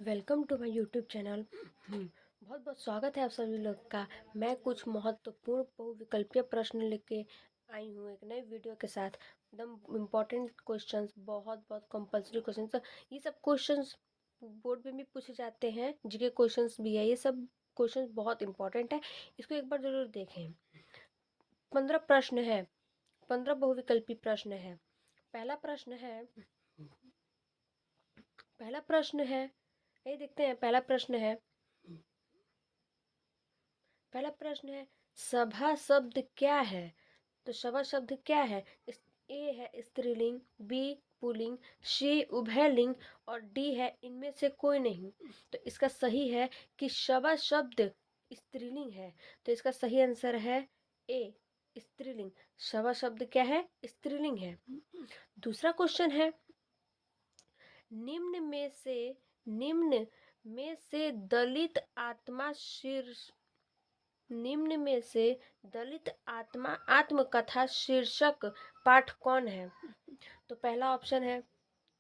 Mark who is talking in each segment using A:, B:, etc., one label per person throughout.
A: Welcome to my YouTube channel. बहुत बहुत स्वागत है आप सभी लोग का। मैं कुछ महत्वपूर्ण बहुविकल्पीय प्रश्न लेके आई हूँ एक नई वीडियो के साथ। एकदम इम्पोर्टेंट क्वेश्चंस, बहुत बहुत कंपलसरी क्वेश्चंस। ये सब क्वेश्चंस बोर्ड में भी पूछे जाते हैं, जीके क्वेश्चंस भी है। ये सब क्वेश्चंस बहुत इंपॉर्टेंट है, इसको एक बार जरूर देखें। 15 प्रश्न है, 15 बहुविकल्पी प्रश्न है। पहला प्रश्न है, पहला प्रश्न है, ये देखते हैं। पहला प्रश्न है, सभा शब्द क्या है? तो सभा शब्द क्या है? ए है स्त्रीलिंग, बी पुल्लिंग, सी उभयलिंग और डी है इनमें से कोई नहीं। तो इसका सही है कि सभा शब्द स्त्रीलिंग है। तो इसका सही आंसर है ए स्त्रीलिंग। सभा शब्द क्या है? स्त्रीलिंग है। दूसरा क्वेश्चन है, निम्न में से निम्न में से दलित आत्मा शीर्ष निम्न में से दलित आत्मा आत्मकथा शीर्षक पाठ कौन है? तो पहला ऑप्शन है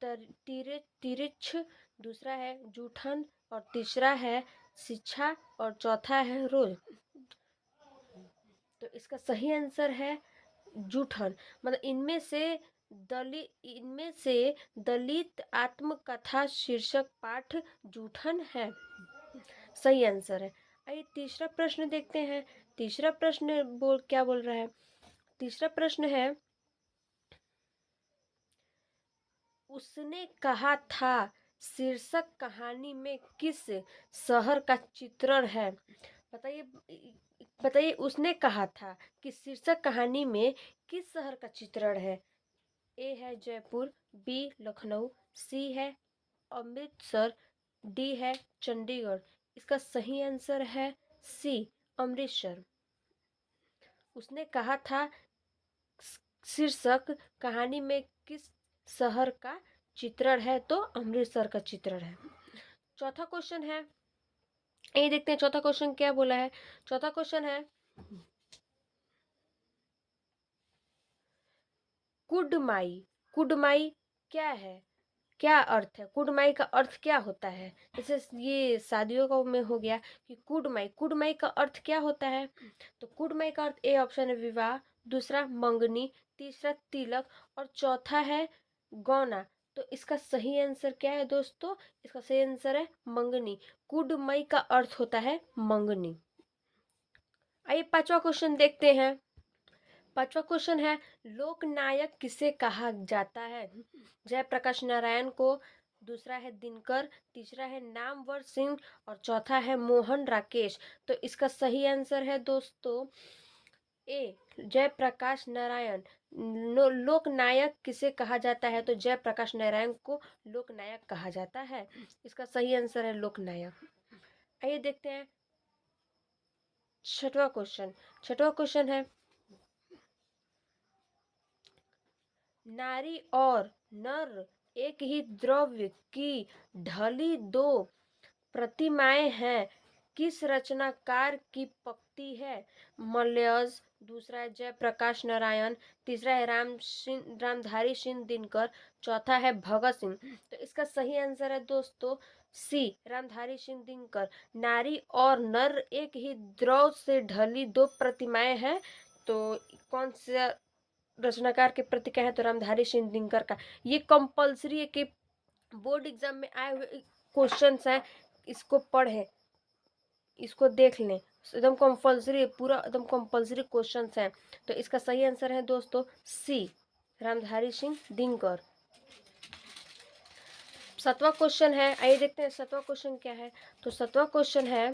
A: तिरिच्छ, दूसरा है जूठन और तीसरा है शिक्षा और चौथा है रोल। तो इसका सही आंसर है जूठन। मतलब इनमें से दलित आत्मकथा शीर्षक पाठ जूठन है। सही आंसर है। आइए तीसरा प्रश्न देखते हैं। तीसरा प्रश्न क्या बोल रहा है? तीसरा प्रश्न है, उसने कहा था शीर्षक कहानी में किस शहर का चित्रण है? बताइए बताइए, उसने कहा था कि शीर्षक कहानी में किस शहर का चित्रण है? ए है जयपुर, बी लखनऊ, सी है अमृतसर, डी है चंडीगढ़। इसका सही आंसर है सी अमृतसर। उसने कहा था शीर्षक कहानी में किस शहर का चित्रण है? तो अमृतसर का चित्रण है। चौथा क्वेश्चन है, ये देखते हैं चौथा क्वेश्चन क्या बोला है। चौथा क्वेश्चन है, कुडमाई। कुडमाई क्या है? क्या अर्थ है? कुडमाई का अर्थ क्या होता है? जैसे ये शादियों का में हो गया कि कुडमाई, कुडमाई का अर्थ क्या होता है? तो कुडमाई का अर्थ ए ऑप्शन है विवाह, दूसरा मंगनी, तीसरा तिलक और चौथा है गौना। तो इसका सही आंसर क्या है दोस्तों? इसका सही आंसर है मंगनी। कुडमई का अर्थ होता है मंगनी। आइए पांचवा क्वेश्चन देखते हैं। पांचवा क्वेश्चन है, लोकनायक किसे कहा जाता है? जयप्रकाश नारायण को, दूसरा है दिनकर, तीसरा है नामवर सिंह और चौथा है मोहन राकेश। तो इसका सही आंसर है दोस्तों ए जयप्रकाश नारायण। लोकनायक किसे कहा जाता है? तो जयप्रकाश नारायण को लोकनायक कहा जाता है। इसका सही आंसर है लोकनायक। आइए देखते हैं छठवां क्वेश्चन। छठवां क्वेश्चन है, नारी और नर एक ही द्रव्य की ढली दो प्रतिमाएं हैं, किस रचनाकार की पंक्ति है? मलयज, दूसरा है जयप्रकाश नारायण, तीसरा है रामधारी सिंह दिनकर, चौथा है भगत सिंह। तो इसका सही आंसर है दोस्तों सी रामधारी सिंह दिनकर। नारी और नर एक ही द्रव से ढली दो प्रतिमाएं हैं। तो कौन सा रचनाकार के प्रति क्या है? तो रामधारी सिंह दिनकर का। ये कंपलसरी है कि बोर्ड एग्जाम में आए हुए क्वेश्चंस हैं, इसको पढ़ें, इसको देख लें। एकदम कंपलसरी, पूरा एकदम कंपलसरी क्वेश्चंस हैं। तो इसका सही आंसर है दोस्तों सी रामधारी सिंह दिनकर। सातवां क्वेश्चन है, आइए देखते हैं सातवां क्वेश्चन क्या है। तो सातवां क्वेश्चन है,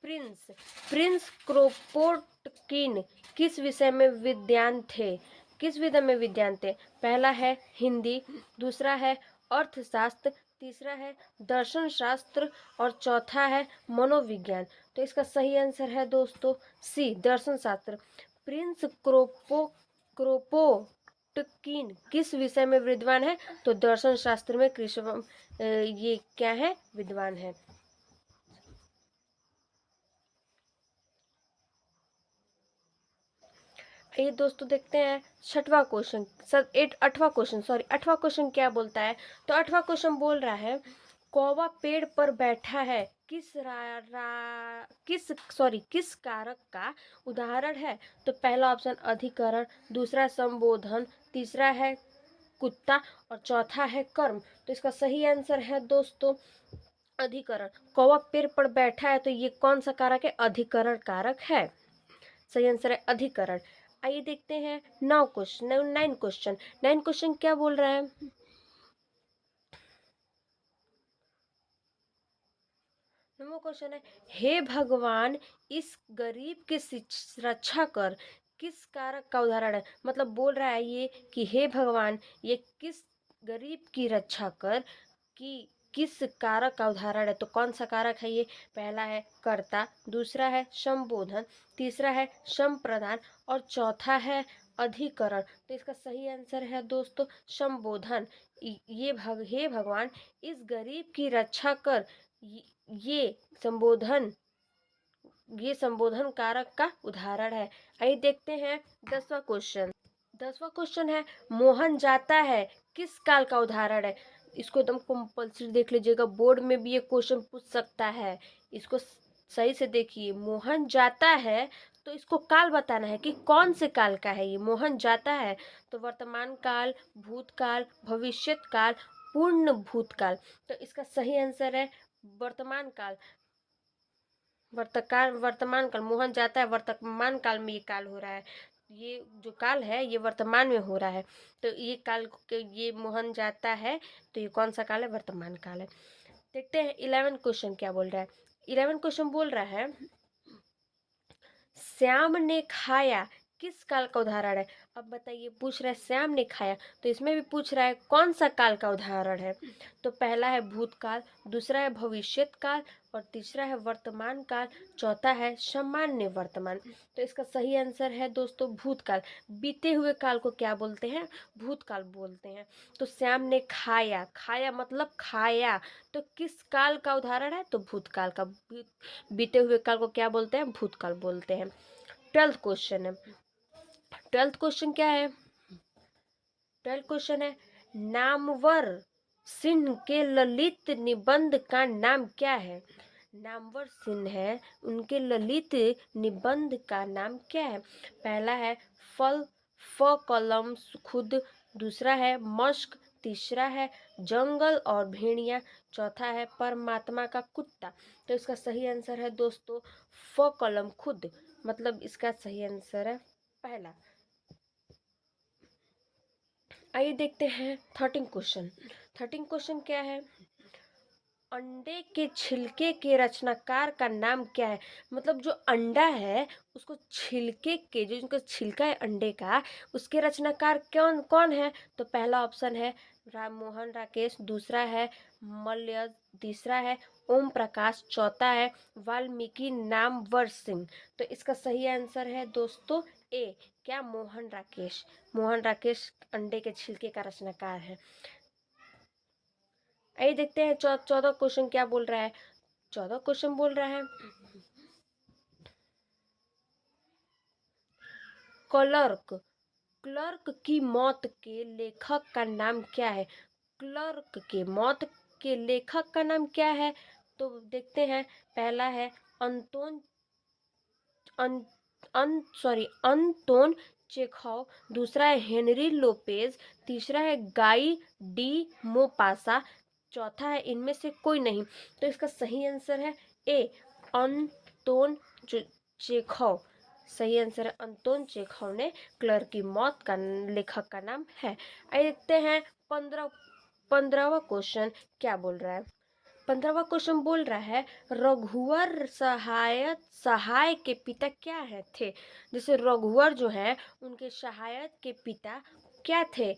A: प्रिंस प्रिंस क्रोपोटकिन किस विषय में विद्वान थे? किस विषय में विद्वान थे? पहला है हिंदी, दूसरा है अर्थशास्त्र, तीसरा है दर्शन शास्त्र और चौथा है मनोविज्ञान। तो इसका सही आंसर है दोस्तों सी दर्शन शास्त्र। प्रिंस क्रोपोटकिन किस विषय में विद्वान है? तो दर्शन शास्त्र में कृष्ण ये क्या है? विद्वान है। ये दोस्तों देखते हैं छठवां क्वेश्चन, आठवां क्वेश्चन क्या बोलता है। तो आठवां क्वेश्चन बोल रहा है कौवा पेड़ पर बैठा है, किस कारक का उदाहरण है। तो पहला ऑप्शन अधिकरण, दूसरा संबोधन, तीसरा है कुत्ता और चौथा है कर्म। तो इसका सही आंसर है दोस्तों अधिकरण। कौवा पेड़ पर बैठा है तो ये कौन सा कारक है, अधिकरण कारक है। सही आंसर है अधिकरण। आइए देखते हैं नाइन क्वेश्चन क्या बोल रहा है। नंबर क्वेश्चन है हे भगवान इस गरीब की रक्षा कर, किस कारक का उदाहरण है। मतलब बोल रहा है ये कि हे भगवान ये किस गरीब की रक्षा कर कि किस कारक का उदाहरण है। तो कौन सा कारक है ये। पहला है कर्ता, दूसरा है संबोधन, तीसरा है संप्रदान और चौथा है अधिकरण। तो इसका सही आंसर है दोस्तों संबोधन। हे भगवान इस गरीब की रक्षा कर, ये संबोधन ये संबोधन कारक का उदाहरण है। आइए देखते हैं 10वां क्वेश्चन। 10वां क्वेश्चन है मोहन जाता है किस काल का उदाहरण है। इसको एकदम कंपल्सरी देख लीजिएगा, बोर्ड में भी ये क्वेश्चन पूछ सकता है। इसको सही से देखिए, मोहन जाता है तो इसको काल बताना है कि कौन से काल का है ये। मोहन जाता है तो वर्तमान काल, भूतकाल, भविष्यत काल, पूर्ण भूतकाल। तो इसका सही आंसर है वर्तमान काल। वर्तमान काल, मोहन जाता है वर्तमान काल में ये काल हो रहा है। ये जो काल है ये वर्तमान में हो रहा है। तो ये काल ये मोहन जाता है तो ये कौन सा काल है, वर्तमान काल है। देखते हैं 11 क्वेश्चन क्या बोल रहा है। 11 क्वेश्चन बोल रहा है श्याम ने खाया किस काल का उदाहरण है। अब बताइए, पूछ रहा है श्याम ने खाया तो इसमें भी पूछ रहा है कौन सा काल का उदाहरण है। तो पहला है भूतकाल, दूसरा है भविष्यत काल और तीसरा है वर्तमान काल, चौथा है सामान्य वर्तमान। तो इसका सही आंसर है दोस्तों भूतकाल। बीते हुए काल को क्या बोलते हैं, भूतकाल बोलते हैं। तो श्याम ने खाया, खाया मतलब खाया, तो किस काल का उदाहरण है, तो भूतकाल का। बीते हुए काल को क्या बोलते हैं, भूतकाल बोलते हैं। 12th क्वेश्चन है। 12th क्वेश्चन क्या है। 12th क्वेश्चन है नामवर सिंह के ललित निबंध का नाम क्या है। नामवर सिंह है, उनके ललित निबंध का नाम क्या है। पहला है फल, फ कलम खुद, दूसरा है मस्क, तीसरा है जंगल और भेड़िया, चौथा है परमात्मा का कुत्ता। तो इसका सही आंसर है दोस्तों फ कलम खुद। मतलब इसका सही आंसर है पहला। आइए देखते हैं 13 क्वेश्चन। 13 क्वेश्चन क्या है अंडे के छिलके के रचनाकार का नाम क्या है। मतलब जो अंडा है उसको छिलके के, जो उनका छिलका है अंडे का, उसके रचनाकार कौन कौन है। तो पहला ऑप्शन है राम मोहन राकेश, दूसरा है मल्य, तीसरा है ओम प्रकाश, चौथा है वाल्मीकि नामवर सिंह। तो इसका सही आंसर है दोस्तों ए, क्या मोहन राकेश। मोहन राकेश अंडे के छिलके का रचनाकार है। आइए देखते हैं 14 क्वेश्चन क्या बोल रहा है। 14 क्वेश्चन बोल रहा है क्लर्क, क्लर्क की मौत के लेखक का नाम क्या है। क्लर्क के मौत के लेखक का नाम क्या है। तो देखते हैं, पहला है अंतोन अंतोन चेखव, दूसरा है हेनरी लोपेज, तीसरा है गाई डी मोपासा, चौथा है इनमें से कोई नहीं। तो इसका सही आंसर है ए, अंतोन चेखव। सही आंसर है अंतोन चेखव ने क्लर्क की मौत का लेखक का नाम है। आइए देखते हैं 15वां क्वेश्चन क्या बोल रहा है। 15वां क्वेश्चन बोल रहा है रघुवर सहाय के पिता क्या है थे। जैसे रघुवर जो है उनके सहायक के पिता क्या थे।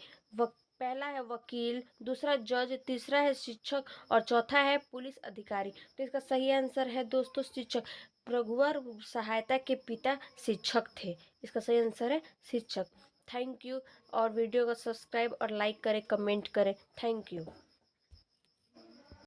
A: पहला है वकील, दूसरा जज, तीसरा है शिक्षक और चौथा है पुलिस अधिकारी। तो इसका सही आंसर है दोस्तों शिक्षक। रघुवर सहायता के पिता शिक्षक थे। इसका सही आंसर है शिक्षक। Thank you. और वीडियो को सब्सक्राइब और लाइक करें, कमेंट करें। Thank you.